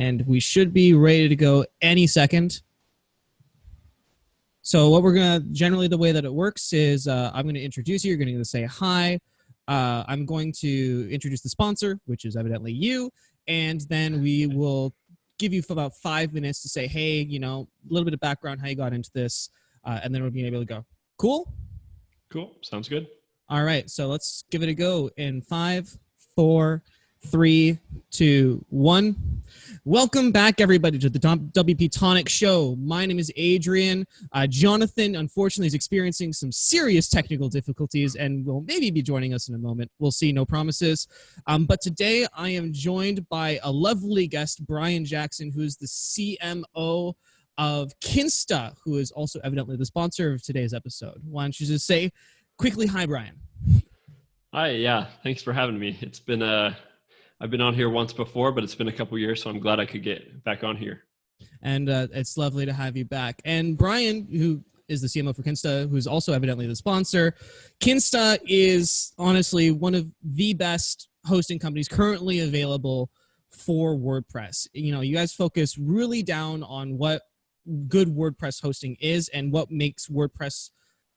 and we should be ready to go any second. So what we're going to, generally the way that it works is I'm going to introduce you. You're going to say hi. I'm going to introduce the sponsor, which is evidently you, and then we will give you for about 5 minutes to say, hey, you know, a little bit of background, how you got into this, and then we'll be able to go. Cool? Cool. Sounds good. All right. So let's give it a go in 5, 4, 3, 2, 1. Welcome back, everybody, to the WP-Tonic show. My name is Adrian. Jonathan, unfortunately, is experiencing some serious technical difficulties and will maybe be joining us in a moment. We'll see, no promises. But today I am joined by a lovely guest, Brian Jackson, who is the CMO of Kinsta, who is also evidently the sponsor of today's episode. Why don't you just say quickly, hi, Brian. Hi, yeah. Thanks for having me. It's been I've been on here once before, but it's been a couple years, so I'm glad I could get back on here. And it's lovely to have you back. And Brian, who is the CMO for Kinsta, who's also evidently the sponsor. Kinsta is honestly one of the best hosting companies currently available for WordPress. You know, you guys focus really down on what good WordPress hosting is and what makes WordPress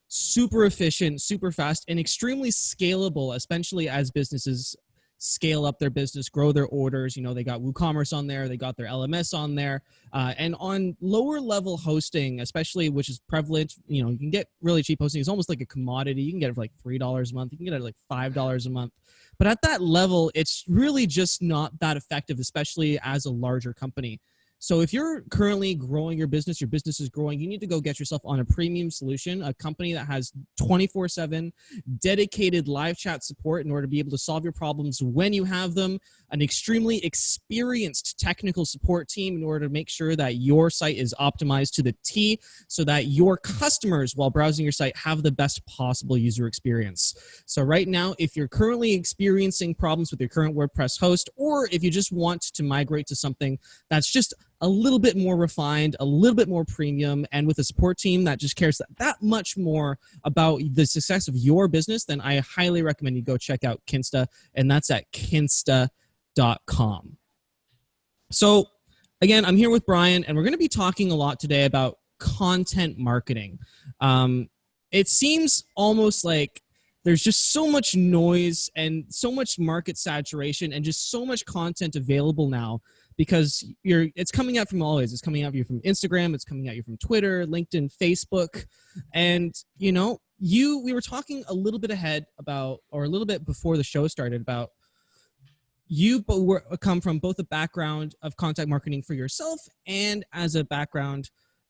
super efficient, super fast, and extremely scalable, especially as businesses scale up their business, grow their orders. You know, they got WooCommerce on there, they got their LMS on there, and on lower level hosting, especially, which is prevalent, you know, you can get really cheap hosting. It's almost like a commodity. You can get it for like $3 a month. You can get it like $5 a month. But at that level, it's really just not that effective, especially as a larger company. So if you're currently growing your business is growing, you need to go get yourself on a premium solution, a company that has 24/7 dedicated live chat support in order to be able to solve your problems when you have them, an extremely experienced technical support team in order to make sure that your site is optimized to the T so that your customers, while browsing your site, have the best possible user experience. So right now, if you're currently experiencing problems with your current WordPress host, or if you just want to migrate to something that's just a little bit more refined, a little bit more premium, and with a support team that just cares that much more about the success of your business, then I highly recommend you go check out Kinsta, and that's at kinsta.com. So again, I'm here with Brian, and we're going to be talking a lot today about content marketing. It seems almost like there's just so much noise and so much market saturation and just so much content available now, because it's coming out from all ways. It's coming out of you from Instagram, it's coming at you from Twitter, LinkedIn, Facebook. And, you know, we were talking a little bit ahead about, or a little bit before the show started, about you come from both a background of content marketing for yourself and as a background,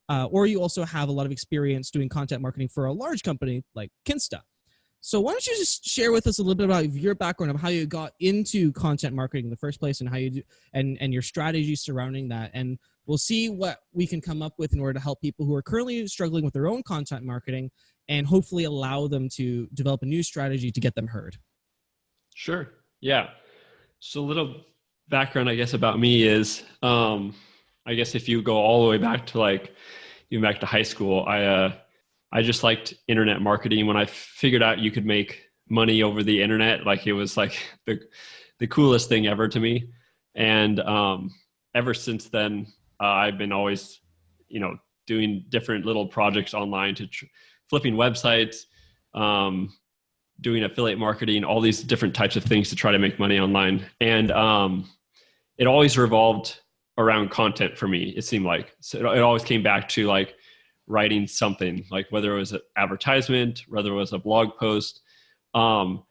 or you also have a lot of experience doing content marketing for a large company like Kinsta. So why don't you just share with us a little bit about your background of how you got into content marketing in the first place and how you do, and your strategy surrounding that. And we'll see what we can come up with in order to help people who are currently struggling with their own content marketing and hopefully allow them to develop a new strategy to get them heard. Sure. Yeah. So a little background, I guess, about me is, I guess if you go all the way back to even back to high school, I just liked internet marketing. When I figured out you could make money over the internet, like it was like the coolest thing ever to me. And ever since then, I've been always, you know, doing different little projects online to flipping websites, doing affiliate marketing, all these different types of things to try to make money online. And it always revolved around content for me, it seemed like. So it always came back to like writing something, like whether it was an advertisement, whether it was a blog post. And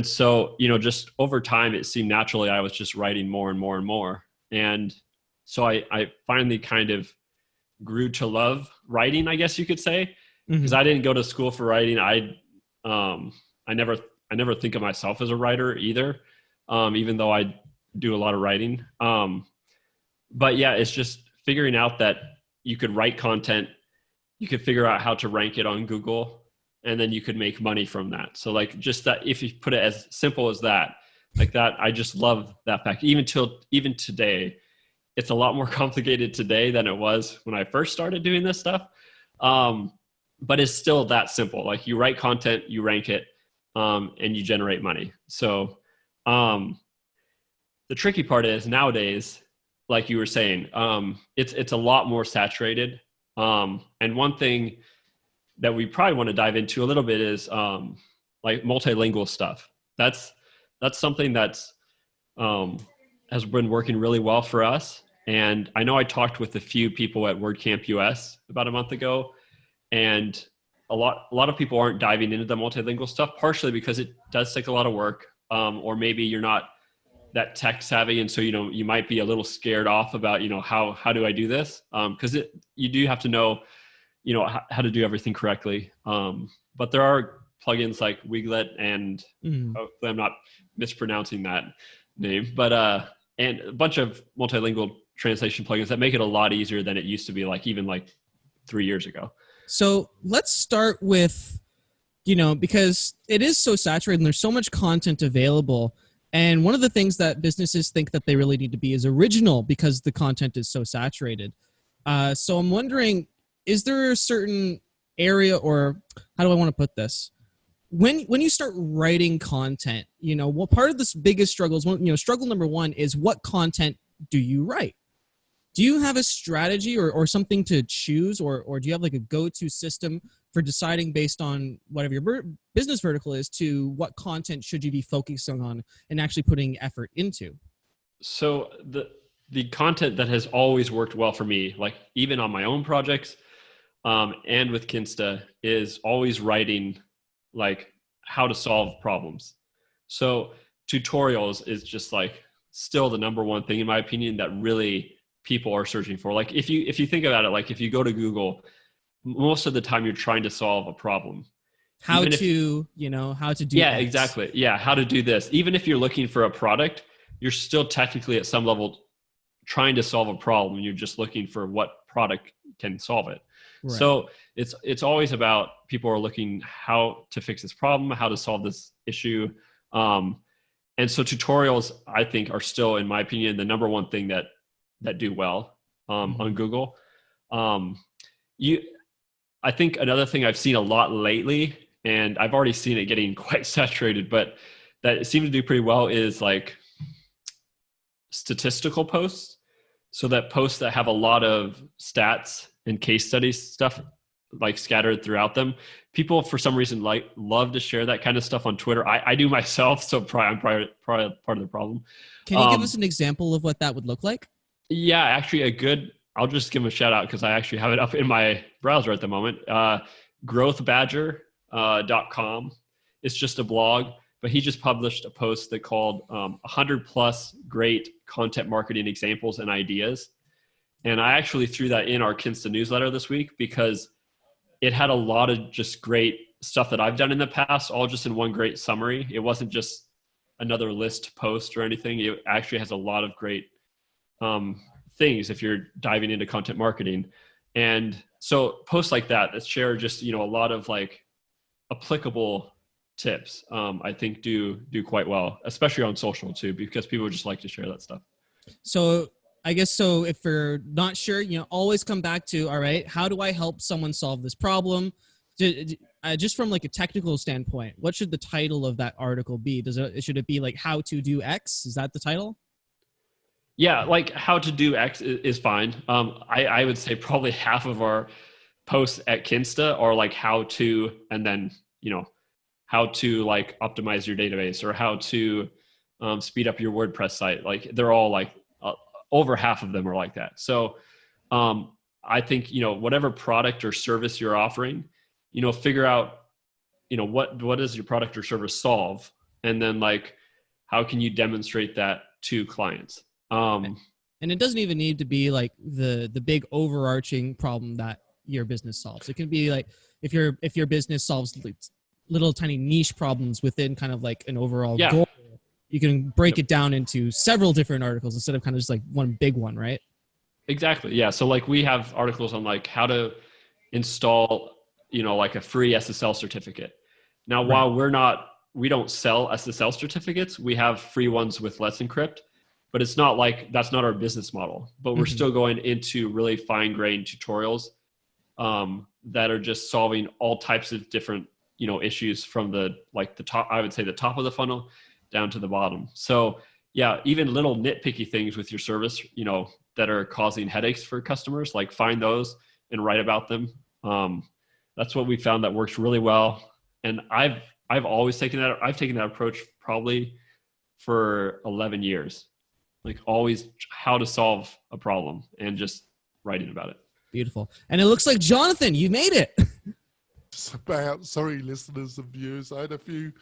so, you know, just over time, it seemed naturally I was just writing more and more and more. And so I finally kind of grew to love writing, I guess you could say, because I didn't go to school for writing. I never think of myself as a writer either, even though I do a lot of writing. But yeah, it's just figuring out that you could write content, you could figure out how to rank it on Google, and then you could make money from that. So like just that, if you put it as simple as that, like that, I just love that fact. Even today, it's a lot more complicated today than it was when I first started doing this stuff. But it's still that simple. Like you write content, you rank it, and you generate money. So the tricky part is nowadays, like you were saying, it's a lot more saturated. And one thing that we probably want to dive into a little bit is like multilingual stuff. That's something that's has been working really well for us. And I know I talked with a few people at WordCamp US about a month ago, and a lot of people aren't diving into the multilingual stuff, partially because it does take a lot of work, or maybe you're not that tech savvy, and so you might be a little scared off about how do I do this, because you do have to know how to do everything correctly. But there are plugins like Wiglet, and hopefully I'm not mispronouncing that name, but and a bunch of multilingual translation plugins that make it a lot easier than it used to be, like even like 3 years ago. So let's start with, because it is so saturated and there's so much content available. And one of the things that businesses think that they really need to be is original because the content is so saturated. So I'm wondering, is there a certain area, or how do I want to put this? When you start writing content, what part of this biggest struggle is, struggle number one is, what content do you write? Do you have a strategy or something to choose, or do you have like a go-to system for deciding based on whatever your business vertical is to what content should you be focusing on and actually putting effort into? So the content that has always worked well for me, like even on my own projects, and with Kinsta, is always writing like how to solve problems. So tutorials is just like still the number one thing in my opinion that really people are searching for. Like if you think about it, like if you go to Google, most of the time you're trying to solve a problem. How to do Yeah, X. exactly. Yeah, how to do this. Even if you're looking for a product, you're still technically at some level trying to solve a problem. You're just looking for what product can solve it. Right. So it's always about, people are looking how to fix this problem, how to solve this issue. And so tutorials, I think, are still, in my opinion, the number one thing that do well on Google. I think another thing I've seen a lot lately, and I've already seen it getting quite saturated, but that it seems to do pretty well, is like statistical posts. So that posts that have a lot of stats and case studies stuff like scattered throughout them. People for some reason love to share that kind of stuff on Twitter. I do myself, so I'm probably part of the problem. Can you give us an example of what that would look like? Yeah, actually I'll just give him a shout out because I actually have it up in my browser at the moment. Growthbadger.com. It's just a blog, but he just published a post that called 100 plus great content marketing examples and ideas. And I actually threw that in our Kinsta newsletter this week because it had a lot of just great stuff that I've done in the past, all just in one great summary. It wasn't just another list post or anything. It actually has a lot of great things if you're diving into content marketing. And so posts like that share just, a lot of like applicable tips, I think do quite well, especially on social too, because people just like to share that stuff. So I guess, so if you're not sure, always come back to, all right, how do I help someone solve this problem? Just from like a technical standpoint, what should the title of that article be? Should it be like how to do X? Is that the title? Yeah, like how to do X is fine. I would say probably half of our posts at Kinsta are like how to, and then, how to like optimize your database, or how to speed up your WordPress site. Like they're all like over half of them are like that. So I think, whatever product or service you're offering, figure out, what does your product or service solve? And then like, how can you demonstrate that to clients? And it doesn't even need to be like the big overarching problem that your business solves. It can be like, if your business solves little tiny niche problems within kind of like an overall goal, you can break it down into several different articles instead of kind of just like one big one, right? Exactly. Yeah. So like we have articles on like how to install, like a free SSL certificate. Now, while we don't sell SSL certificates, we have free ones with Let's Encrypt, but it's not like, that's not our business model, but we're still going into really fine-grained tutorials that are just solving all types of different, issues from the top, I would say the top of the funnel down to the bottom. So yeah, even little nitpicky things with your service, that are causing headaches for customers, like find those and write about them. That's what we found that works really well. And I've always taken that approach probably for 11 years, like always how to solve a problem and just writing about it. Beautiful. And it looks like, Jonathan, you made it. Sorry, listeners and viewers, I had a few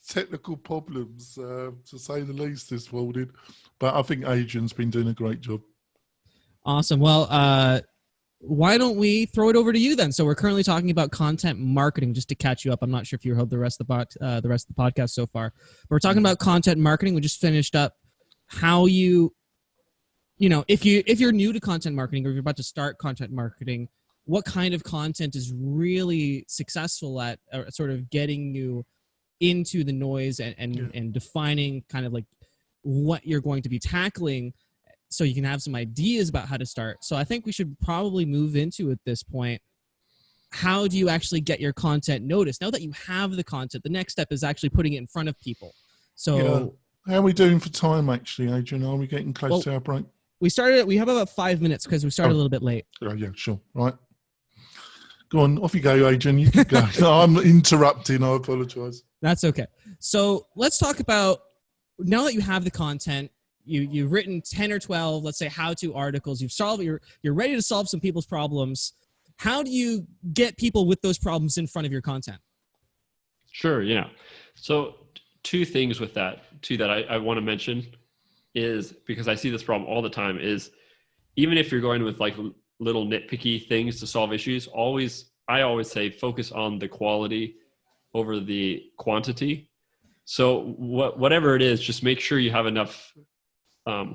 technical problems, to say the least, this morning, but I think Adrian's been doing a great job. Awesome. Well, why don't we throw it over to you then? So we're currently talking about content marketing, just to catch you up. I'm not sure if you heard the rest of the podcast so far, but we're talking about content marketing. We just finished up how if you're new to content marketing, or if you're about to start content marketing, what kind of content is really successful at sort of getting you into the noise and defining kind of like what you're going to be tackling, so you can have some ideas about how to start. So I think we should probably move into, at this point, how do you actually get your content noticed? Now that you have the content, the next step is actually putting it in front of people. So how are we doing for time, actually, Adrian? Are we getting close to our break? We have about 5 minutes because we started a little bit late. Oh, yeah, sure. Right. Go on, off you go, Adrian. You can go. No, I'm interrupting. I apologize. That's okay. So let's talk about, now that you have the content, you've written 10 or 12, let's say, how-to articles. You're ready to solve some people's problems. How do you get people with those problems in front of your content? Sure. Yeah. So two things with that too that I want to mention is, because I see this problem all the time, is even if you're going with like little nitpicky things to solve issues, I always say focus on the quality over the quantity. So whatever it is, just make sure you have enough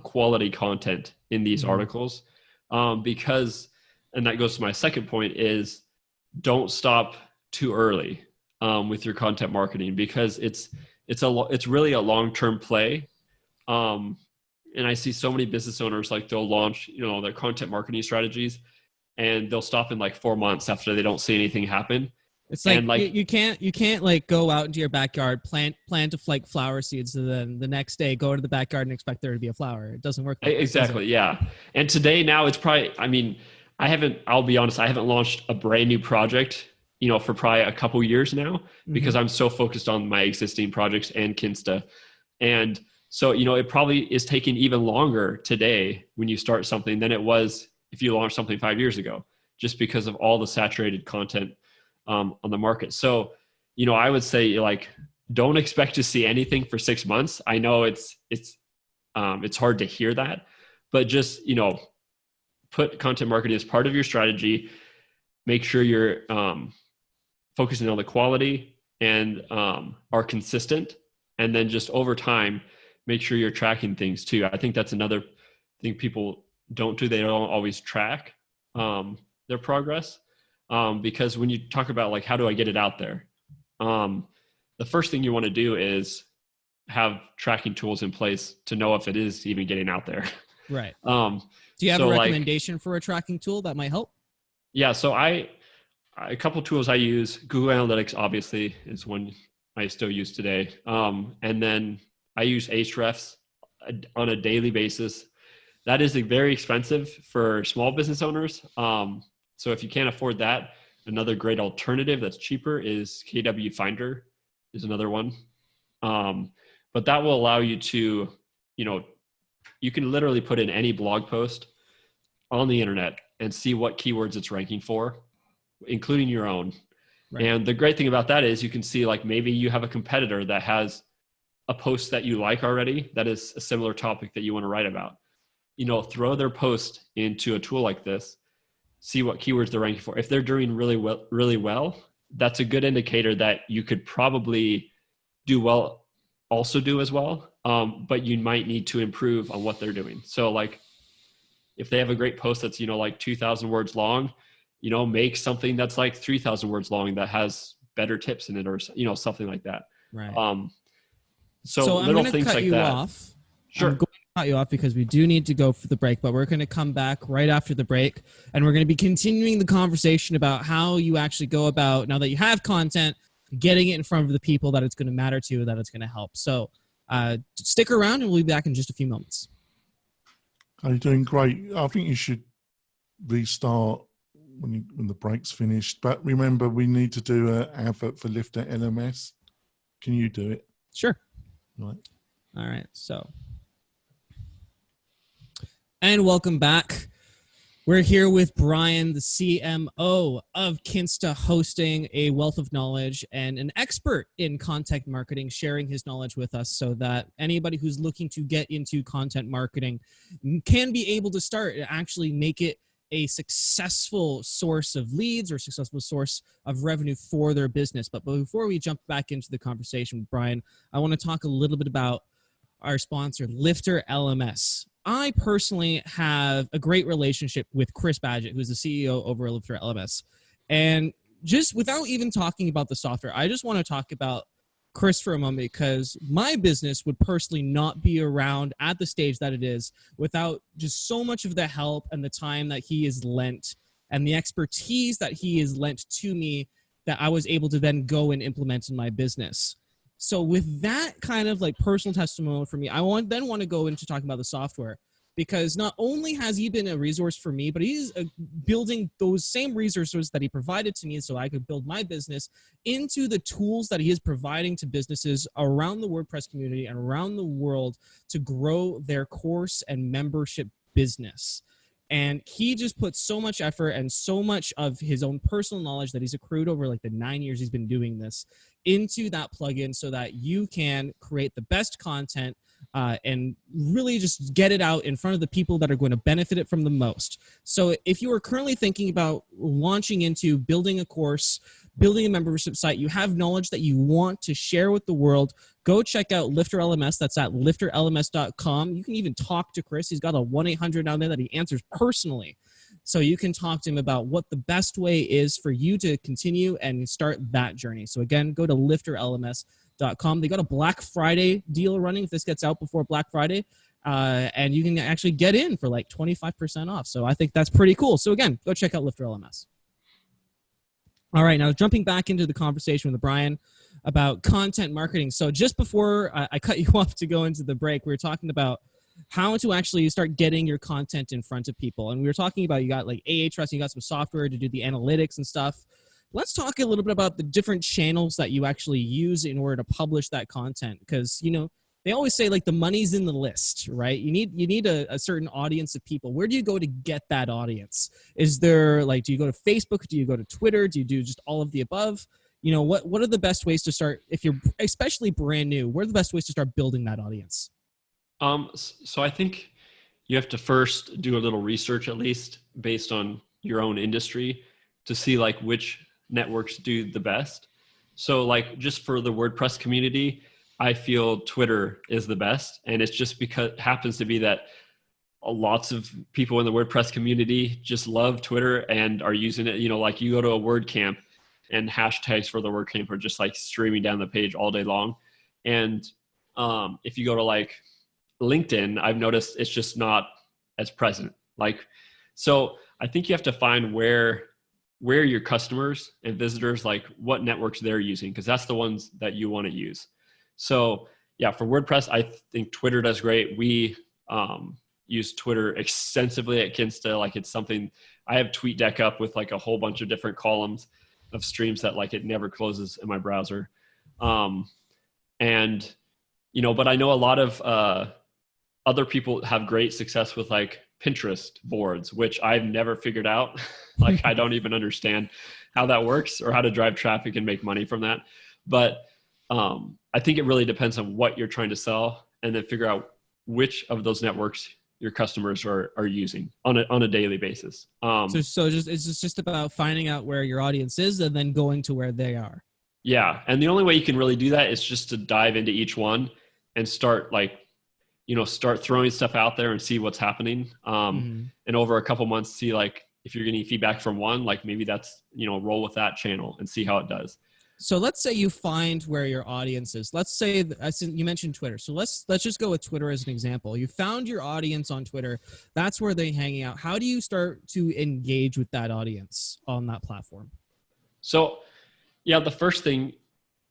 quality content in these articles, because, and that goes to my second point, is don't stop too early with your content marketing, because it's really a long-term play. And I see so many business owners, like they'll launch, their content marketing strategies, and they'll stop in like 4 months after they don't see anything happen. It's like, you can't like go out into your backyard, plant like flower seeds, and then the next day go to the backyard and expect there to be a flower. It doesn't work. Exactly. Yeah. And today, now it's probably, I'll be honest, I haven't launched a brand new project, for probably a couple years now, because I'm so focused on my existing projects and Kinsta. And so, it probably is taking even longer today when you start something than it was if you launched something 5 years ago, just because of all the saturated content on the market. So, I would say, like, don't expect to see anything for 6 months. I know it's hard to hear that, but just, put content marketing as part of your strategy. Make sure you're focusing on the quality and are consistent. And then just over time, make sure you're tracking things too. I think that's another thing people don't do. They don't always track their progress. Because when you talk about like, how do I get it out there? The first thing you want to do is have tracking tools in place to know if it is even getting out there. Right. Do you have a recommendation for a tracking tool that might help? Yeah. So a couple tools I use. Google Analytics obviously is one I still use today. And then I use Ahrefs on a daily basis. That is very expensive for small business owners. So if you can't afford that, another great alternative that's cheaper is KW Finder is another one. But that will allow you to, you can literally put in any blog post on the internet and see what keywords it's ranking for, including your own. Right. And the great thing about that is you can see, like, maybe you have a competitor that has a post that you like already that is a similar topic that you want to write about. Throw their post into a tool like this, see what keywords they're ranking for. If they're doing really well, that's a good indicator that you could probably also do as well. But you might need to improve on what they're doing. So like, if they have a great post that's, like 2,000 words long, make something that's like 3,000 words long that has better tips in it, or, something like that. Right. So little things like that. Sure. I'm going to cut you off because we do need to go for the break, but we're going to come back right after the break, and we're going to be continuing the conversation about how you actually go about, now that you have content, getting it in front of the people that it's going to matter to, that it's going to help. So Stick around and we'll be back in just a few moments. You're doing great. I think you should restart when the break's finished. But remember, we need to do an advert for Lifter LMS. Can you do it? Sure. Right. All right. So, and welcome back. We're here with Brian, the CMO of Kinsta, hosting a wealth of knowledge and an expert in content marketing, sharing his knowledge with us so that anybody who's looking to get into content marketing can be able to start and actually make it a successful source of leads or successful source of revenue for their business. But before we jump back into the conversation with Brian, I want to talk a little bit about our sponsor, Lifter LMS. I personally have a great relationship with Chris Badgett, who's the CEO over at Lifter LMS. And just without even talking about the software, I just want to talk about Chris for a moment, because my business would personally not be around at the stage that it is without just so much of the help and the time that he has lent and the expertise that he has lent to me that I was able to then go and implement in my business. So with that kind of like personal testimonial for me, I want to go into talking about the software, because not only has he been a resource for me, but he's building those same resources that he provided to me so I could build my business into the tools that he is providing to businesses around the WordPress community and around the world to grow their course and membership business. And he just put so much effort and so much of his own personal knowledge that he's accrued over like the 9 years he's been doing this into that plugin so that you can create the best content and really just get it out in front of the people that are going to benefit it from the most. So if you are currently thinking about launching into building a course, building a membership site, you have knowledge that you want to share with the world, go check out Lifter LMS. That's at lifterlms.com. You can even talk to Chris. He's got a 1-800 down there that he answers personally. So you can talk to him about what the best way is for you to continue and start that journey. So again, go to lifterlms.com. They got a Black Friday deal running if this gets out before Black Friday. And you can actually get in for like 25% off. So I think that's pretty cool. So again, go check out Lifter LMS. All right, now jumping back into the conversation with Brian about content marketing. So just before I cut you off to go into the break, we were talking about how to actually start getting your content in front of people. And we were talking about, you got like Ahrefs, you got some software to do the analytics and stuff. Let's talk a little bit about the different channels that you actually use in order to publish that content. Because, you know, they always say like the money's in the list, right? You need a certain audience of people. Where do you go to get that audience? Is there like, do you go to Facebook? Do you go to Twitter? Do you do just all of the above? You know, what are the best ways to start if you're especially brand new? What are the best ways to start building that audience? So I think you have to first do a little research, at least based on your own industry, to see like which networks do the best. So like just for the WordPress community, I feel Twitter is the best. And it's just because it happens to be that lots of people in the WordPress community just love Twitter and are using it. You know, like you go to a WordCamp and hashtags for the WordCamp are just like streaming down the page all day long. And if you go to like LinkedIn, I've noticed it's just not as present. Like, so I think you have to find where your customers and visitors, like what networks they're using, because that's the ones that you want to use. So yeah, for WordPress, I think Twitter does great. We use Twitter extensively at Kinsta. Like it's something, I have TweetDeck up with like a whole bunch of different columns of streams that like it never closes in my browser. And, you know, but I know a lot of other people have great success with like Pinterest boards, which I've never figured out. Like I don't even understand how that works or how to drive traffic and make money from that. But I think it really depends on what you're trying to sell, and then figure out which of those networks your customers are using on a daily basis. So it's just about finding out where your audience is and then going to where they are. Yeah. And the only way you can really do that is just to dive into each one and start start throwing stuff out there and see what's happening. And over a couple months, see like if you're getting feedback from one, like maybe that's, roll with that channel and see how it does. So let's say you find where your audience is. Let's say you mentioned Twitter. So let's just go with Twitter as an example. You found your audience on Twitter. That's where they're hanging out. How do you start to engage with that audience on that platform? So yeah, the first thing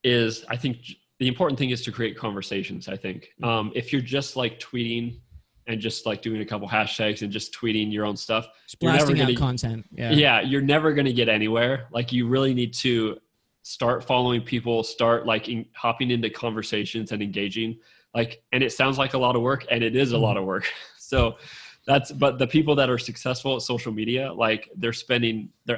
is, I think the important thing is to create conversations, I think. If you're just like tweeting and just like doing a couple hashtags and just tweeting your own stuff, Just blasting out content. Yeah, you're never going to get anywhere. Like you really need to start following people, start like hopping into conversations and engaging. Like, and it sounds like a lot of work, and it is a lot of work. So but the people that are successful at social media, like they're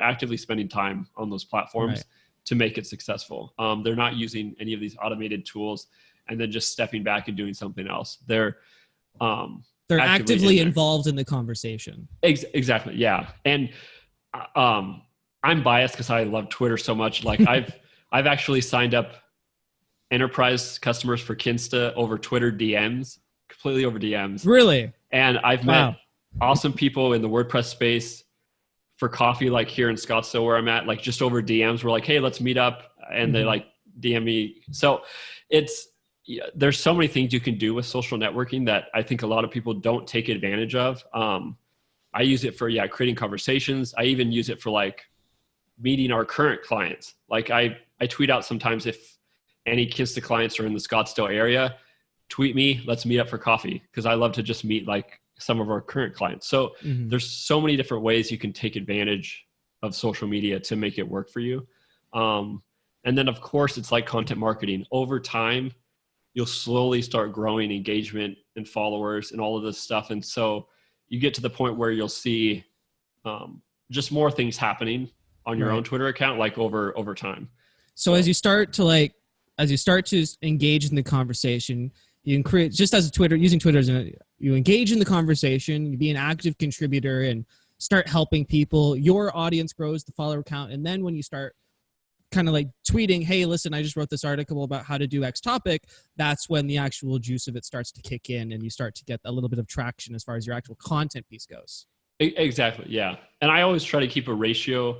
actively spending time on those platforms to make it successful. They're not using any of these automated tools and then just stepping back and doing something else. They're actively involved in the conversation. Exactly. Yeah. And I'm biased because I love Twitter so much. Like I've actually signed up enterprise customers for Kinsta over Twitter DMs, completely over DMs. Really? And I've met awesome people in the WordPress space for coffee, like here in Scottsdale where I'm at, like just over DMs. We're like, hey, let's meet up. And they like DM me. So there's so many things you can do with social networking that I think a lot of people don't take advantage of. I use it for, creating conversations. I even use it for like meeting our current clients. Like I tweet out sometimes if any Kinsta clients are in the Scottsdale area, tweet me, let's meet up for coffee. Cause I love to just meet like some of our current clients. So there's so many different ways you can take advantage of social media to make it work for you. And then of course it's like content marketing. Over time, you'll slowly start growing engagement and followers and all of this stuff. And so you get to the point where you'll see just more things happening on your own Twitter account, like over time. So as you start to engage in the conversation, you can create, just as using Twitter as you engage in the conversation, you be an active contributor and start helping people. Your audience grows, the follower count. And then when you start kind of like tweeting, hey, listen, I just wrote this article about how to do X topic, that's when the actual juice of it starts to kick in and you start to get a little bit of traction as far as your actual content piece goes. Exactly. Yeah. And I always try to keep a ratio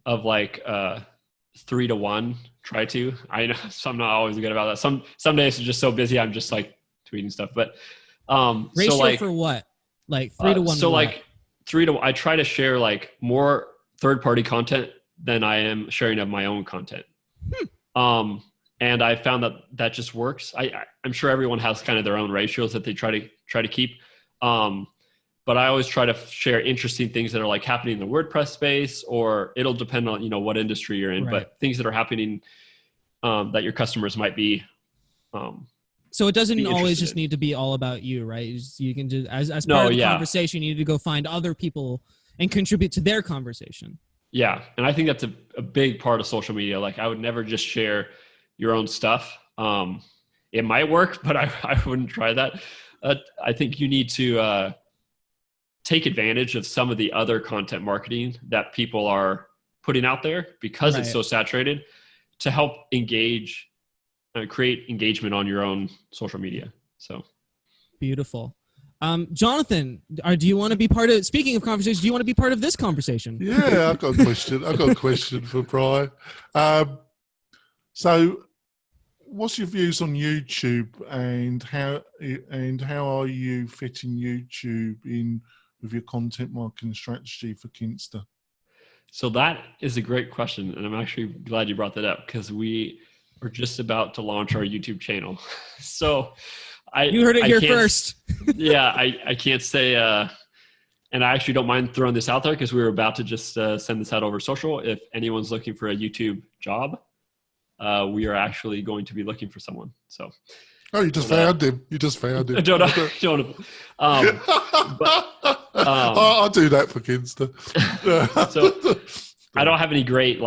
of like 3-to-1. Try to. I know so I'm not always good about that. Some days it's just so busy I'm just like tweeting stuff. But ratio so like, for what? Like 3-to-1. So like 3-to-1. I try to share like more third-party content than I am sharing of my own content. And I found that just works. I'm sure everyone has kind of their own ratios that they try to keep. But I always try to share interesting things that are like happening in the WordPress space, or it'll depend on, what industry you're in, but things that are happening that your customers might be. So it doesn't always just need to be all about you, right? You can just, as part of the conversation, you need to go find other people and contribute to their conversation. Yeah. And I think that's a big part of social media. Like I would never just share your own stuff. It might work, but I wouldn't try that. I think you need to take advantage of some of the other content marketing that people are putting out there because it's so saturated to help create engagement on your own social media. So beautiful. Jonathan, do you want to be part of, speaking of conversations, do you want to be part of this conversation? Yeah, I've got a question for Brian. So what's your views on YouTube and how are you fitting YouTube in with your content marketing strategy for Kinsta? So that is a great question. And I'm actually glad you brought that up because we are just about to launch our YouTube channel. So you heard it here first. Yeah, I can't say, and I actually don't mind throwing this out there because we were about to just send this out over social. If anyone's looking for a YouTube job, we are actually going to be looking for someone. So. Oh, you just found him. You just found him. Don't I'll do that for Kinsta. So I don't have any great,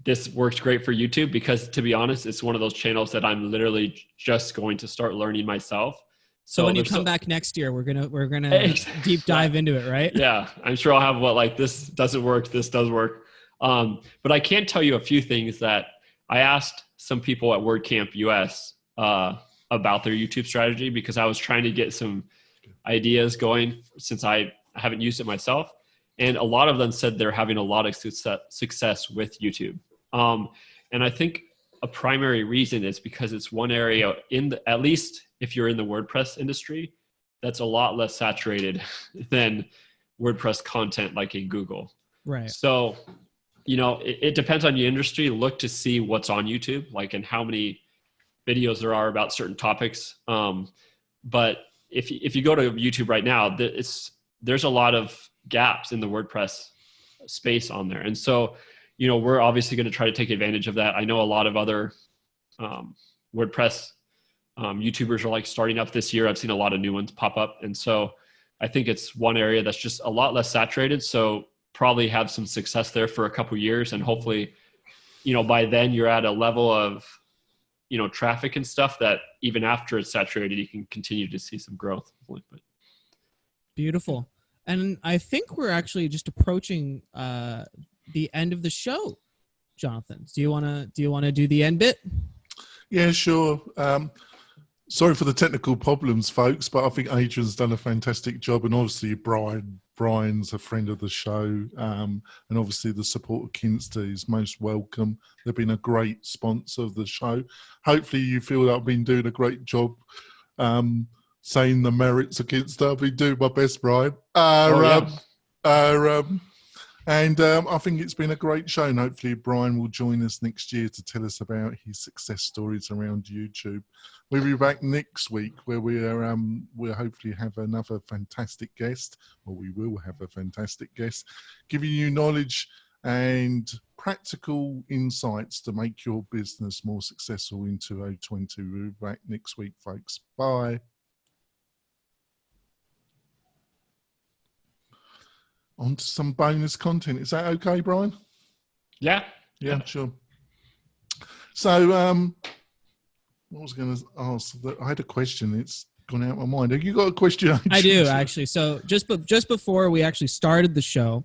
this works great for YouTube because to be honest, it's one of those channels that I'm literally just going to start learning myself. So when you come back next year, we're gonna deep dive into it, right? Yeah, I'm sure I'll have this doesn't work, this does work. But I can tell you a few things that I asked some people at WordCamp US about their YouTube strategy because I was trying to get some ideas going since I haven't used it myself. And a lot of them said they're having a lot of success with YouTube. And I think a primary reason is because it's one area at least if you're in the WordPress industry, that's a lot less saturated than WordPress content like in Google. Right. So, it depends on your industry. Look to see what's on YouTube, and how many videos there are about certain topics. But if you go to YouTube right now, there's a lot of gaps in the WordPress space on there. And so, we're obviously going to try to take advantage of that. I know a lot of other WordPress YouTubers are like starting up this year. I've seen a lot of new ones pop up. And so I think it's one area that's just a lot less saturated. So probably have some success there for a couple of years. And hopefully, by then you're at a level of, traffic and stuff that even after it's saturated, you can continue to see some growth. Beautiful. And I think we're actually just approaching the end of the show. Jonathan, do you want to do the end bit? Yeah, sure. Sorry for the technical problems, folks, but I think Adrian's done a fantastic job, and obviously Brian's a friend of the show, and obviously the support of Kinsta is most welcome. They've been a great sponsor of the show. Hopefully you feel that I've been doing a great job saying the merits of Kinsta. I've been doing my best, Brian. And I think it's been a great show, and hopefully Brian will join us next year to tell us about his success stories around YouTube. We'll be back next week where we'll hopefully have another fantastic guest, or we will have a fantastic guest, giving you knowledge and practical insights to make your business more successful in 2020. We'll be back next week, folks. Bye. On to some bonus content. Is that okay, Brian? Yeah, sure. So, what was I going to ask? I had a question. It's gone out of my mind. Have you got a question? Adrian? I do, actually. So just before we actually started the show,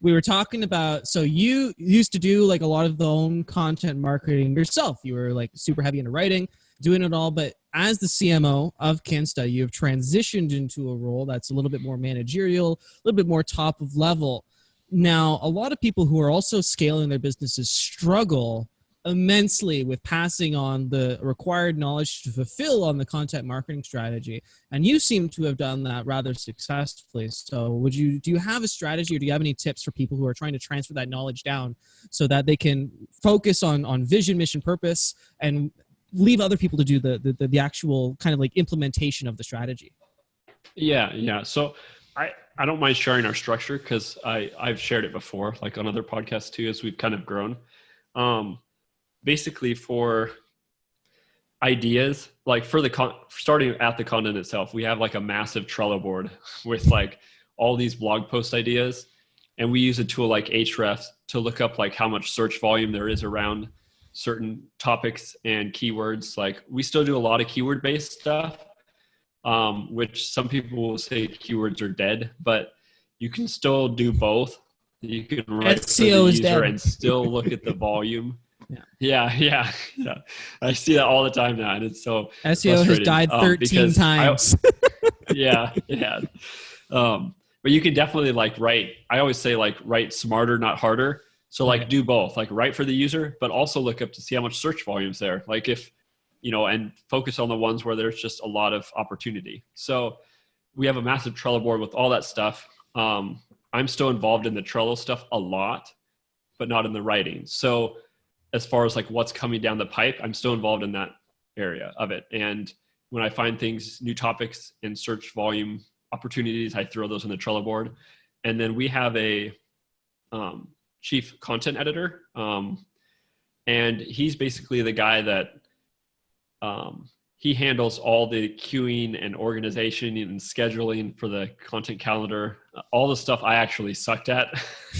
we were talking about, so you used to do like a lot of the own content marketing yourself. You were like super heavy into writing, doing it all. But as the CMO of Kinsta, you've transitioned into a role that's a little bit more managerial, a little bit more top of level. Now, a lot of people who are also scaling their businesses struggle immensely with passing on the required knowledge to fulfill on the content marketing strategy. And you seem to have done that rather successfully. So do you have a strategy, or do you have any tips for people who are trying to transfer that knowledge down so that they can focus on vision, mission, purpose, and leave other people to do the actual kind of like implementation of the strategy? Yeah. So I don't mind sharing our structure, because I've shared it before, like on other podcasts too, as we've kind of grown. Basically for ideas, like for starting at the content itself, we have like a massive Trello board with like all these blog post ideas. And we use a tool like Ahrefs to look up like how much search volume there is around certain topics and keywords. Like we still do a lot of keyword based stuff, which some people will say keywords are dead, but you can still do both. You can write SEO is dead and still look at the volume. Yeah. I see that all the time now, and it's so SEO has died 13 times. But you can definitely like write. I always say like write smarter, not harder. So like do both, like write for the user, but also look up to see how much search volume's there. Like if, and focus on the ones where there's just a lot of opportunity. So we have a massive Trello board with all that stuff. I'm still involved in the Trello stuff a lot, but not in the writing. So as far as like what's coming down the pipe, I'm still involved in that area of it. And when I find things, new topics and search volume opportunities, I throw those on the Trello board. And then we have a chief content editor. And he's basically the guy that he handles all the queuing and organization and scheduling for the content calendar, all the stuff I actually sucked at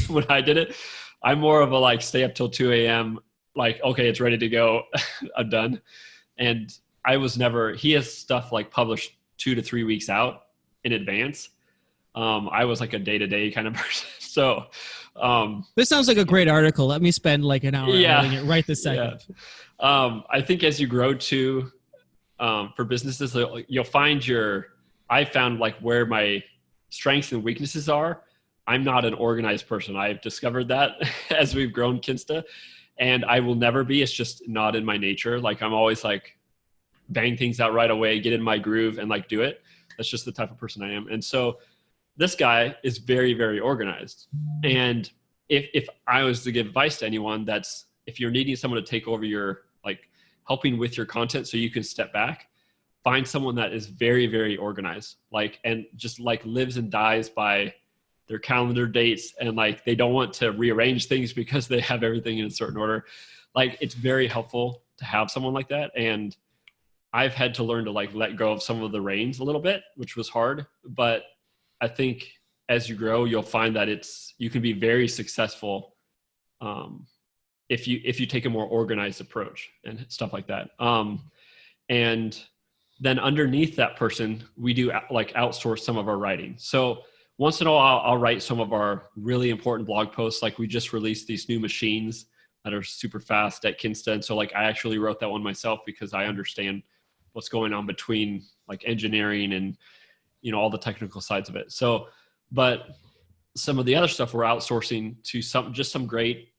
when I did it. I'm more of a like stay up till 2 a.m. like, okay, it's ready to go. I'm done. And he has stuff like published 2 to 3 weeks out in advance. I was like a day-to-day kind of person. So this sounds like a great article. Let me spend like an hour writing it right this second. Yeah. I think as you grow too, for businesses, you'll find I found like where my strengths and weaknesses are. I'm not an organized person. I've discovered that as we've grown Kinsta, and I will never be. It's just not in my nature. Like I'm always like bang things out right away, get in my groove and like do it. That's just the type of person I am. And so this guy is very, very organized. And if I was to give advice to anyone, if you're needing someone to take over your like helping with your content so you can step back, find someone that is very, very organized, like, and just like lives and dies by their calendar dates, and like they don't want to rearrange things because they have everything in a certain order. Like, it's very helpful to have someone like that. And I've had to learn to like let go of some of the reins a little bit, which was hard. But I think as you grow, you'll find that you can be very successful if you take a more organized approach and stuff like that. And then underneath that person, we do like outsource some of our writing. So once in a while, I'll write some of our really important blog posts. Like, we just released these new machines that are super fast at Kinsta. And so like, I actually wrote that one myself because I understand what's going on between like engineering and, all the technical sides of it. So, but some of the other stuff we're outsourcing to some great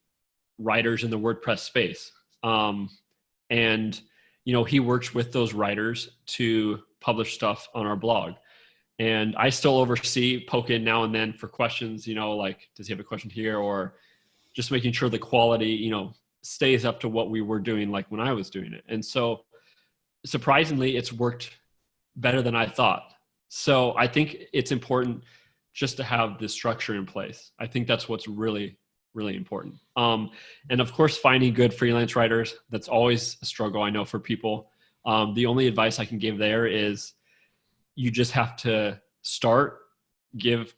writers in the WordPress space. And, he works with those writers to publish stuff on our blog. And I still poke in now and then for questions, like, does he have a question here? Or just making sure the quality, stays up to what we were doing, like when I was doing it. And so surprisingly, it's worked better than I thought. So I think it's important just to have this structure in place. I think that's what's really, really important. And of course, finding good freelance writers, that's always a struggle, I know, for people. The only advice I can give there is you just have to give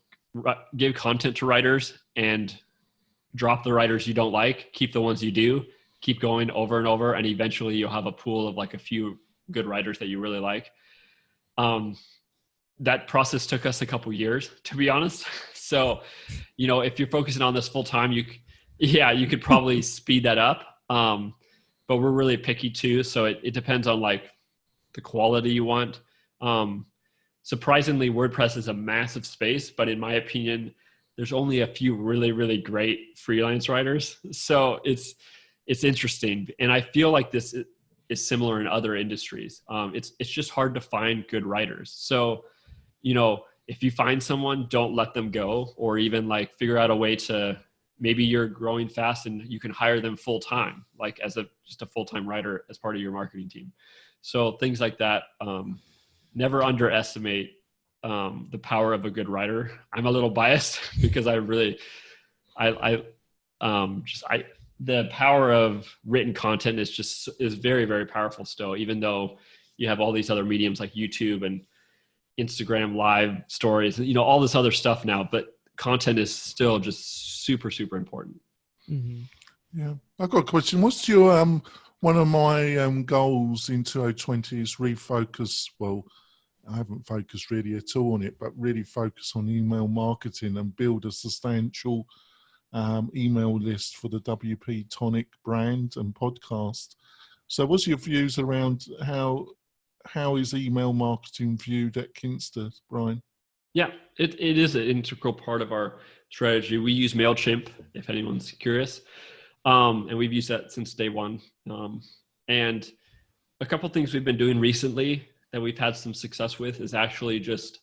content to writers and drop the writers you don't like, keep the ones you do, keep going over and over. And eventually you'll have a pool of like a few good writers that you really like. That process took us a couple years, to be honest. So, if you're focusing on this full time, you could probably speed that up. But we're really picky too. So it depends on like the quality you want. Surprisingly, WordPress is a massive space, but in my opinion, there's only a few really, really great freelance writers. So it's interesting. And I feel like this is similar in other industries. It's just hard to find good writers. So, if you find someone, don't let them go, or even like figure out a way to, maybe you're growing fast and you can hire them full time, like as just a full-time writer as part of your marketing team. So things like that. Never underestimate the power of a good writer. I'm a little biased because the power of written content is very, very powerful still, even though you have all these other mediums like YouTube and Instagram live stories, all this other stuff now, but content is still just super, super important. Mm-hmm. Yeah. I've got a question. What's your, one of my goals in 2020 is refocus. Well, I haven't focused really at all on it, but really focus on email marketing and build a substantial email list for the WP-Tonic brand and podcast. So what's your views around how is email marketing viewed at Kinsta, Brian? Yeah, it is an integral part of our strategy. We use MailChimp, if anyone's curious. And we've used that since day one. And a couple things we've been doing recently that we've had some success with is actually just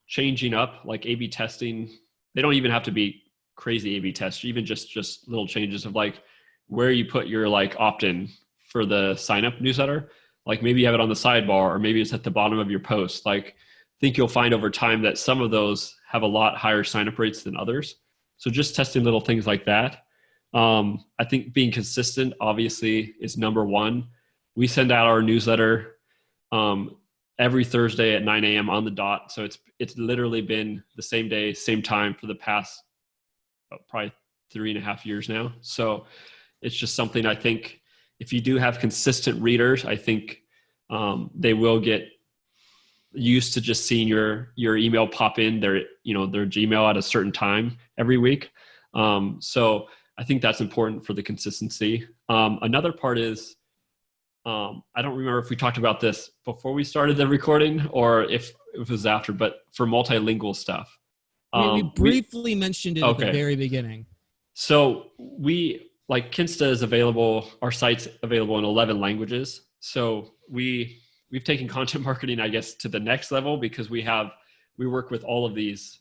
changing up, like A/B testing. They don't even have to be crazy A/B tests, even just little changes of like where you put your like opt-in for the sign-up newsletter. Like maybe you have it on the sidebar, or maybe it's at the bottom of your post. Like, I think you'll find over time that some of those have a lot higher sign-up rates than others. So just testing little things like that. I think being consistent obviously is number one. We send out our newsletter every Thursday at 9 a.m. on the dot. So it's literally been the same day, same time for the past probably 3.5 years now. So it's just something I think if you do have consistent readers, I think they will get used to just seeing your email pop in their Gmail at a certain time every week. So I think that's important for the consistency. Another part is, I don't remember if we talked about this before we started the recording or if it was after, but for multilingual stuff. We briefly mentioned it at the very beginning. So like Kinsta is available, our site's available in 11 languages. So we've taken content marketing, I guess, to the next level because we work with all of these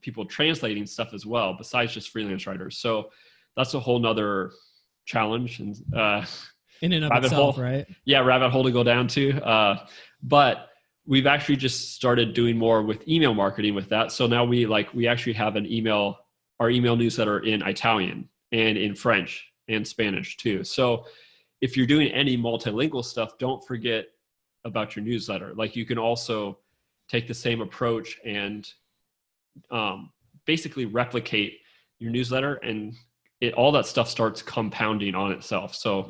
people translating stuff as well, besides just freelance writers. So that's a whole nother challenge. And in and of rabbit itself, hole. right? Yeah, rabbit hole to go down to. But we've actually just started doing more with email marketing with that. So now we actually have our email newsletter in Italian and in French and Spanish too. So if you're doing any multilingual stuff, don't forget about your newsletter. Like you can also take the same approach and basically replicate your newsletter, and all that stuff starts compounding on itself. So,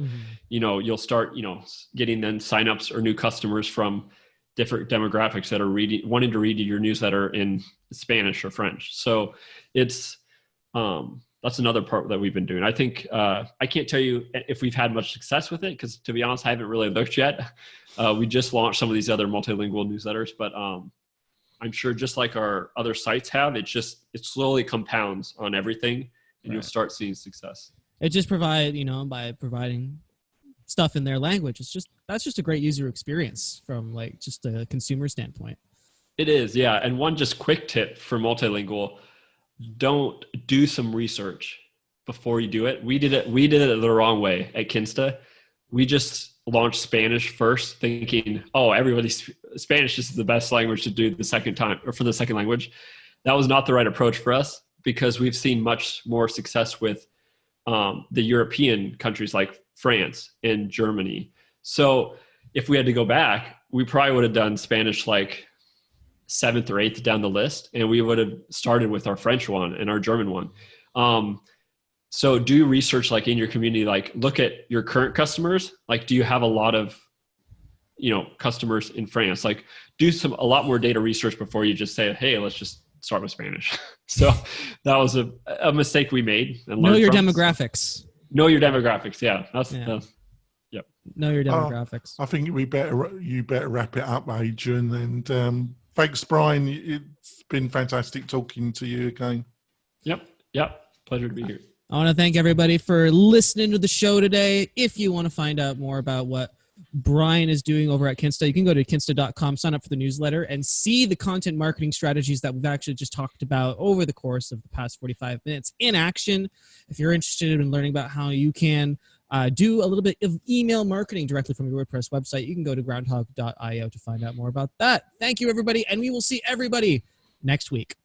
you'll start, getting then signups or new customers from different demographics that are wanting to read your newsletter in Spanish or French. So it's, that's another part that we've been doing. I think, I can't tell you if we've had much success with it, because to be honest, I haven't really looked yet. We just launched some of these other multilingual newsletters, but I'm sure just like our other sites have, it slowly compounds on everything, and you'll start seeing success. It just by providing stuff in their language, that's just a great user experience from like just a consumer standpoint. It is, yeah. And one just quick tip for multilingual: don't do some research before you do it. We did it the wrong way at Kinsta. We just launched Spanish first, thinking, Spanish is the best language to do the second time, or for the second language. That was not the right approach for us, because we've seen much more success with the European countries like France and Germany. So if we had to go back, we probably would have done Spanish like 7th or 8th down the list, and we would have started with our French one and our German one. So do research, like in your community, like look at your current customers. Like, do you have a lot of, customers in France? Like do a lot more data research before you just say, hey, let's just start with Spanish. So that was a mistake we made. And know your demographics. Know your demographics. Yeah. Yep. Know your demographics. I think you better wrap it up, Adrian. And thanks, Brian. It's been fantastic talking to you again. Yep. Pleasure to be here. I want to thank everybody for listening to the show today. If you want to find out more about what Brian is doing over at Kinsta, you can go to kinsta.com, sign up for the newsletter, and see the content marketing strategies that we've actually just talked about over the course of the past 45 minutes in action. If you're interested in learning about how you can do a little bit of email marketing directly from your WordPress website, you can go to groundhog.io to find out more about that. Thank you, everybody, and we will see everybody next week.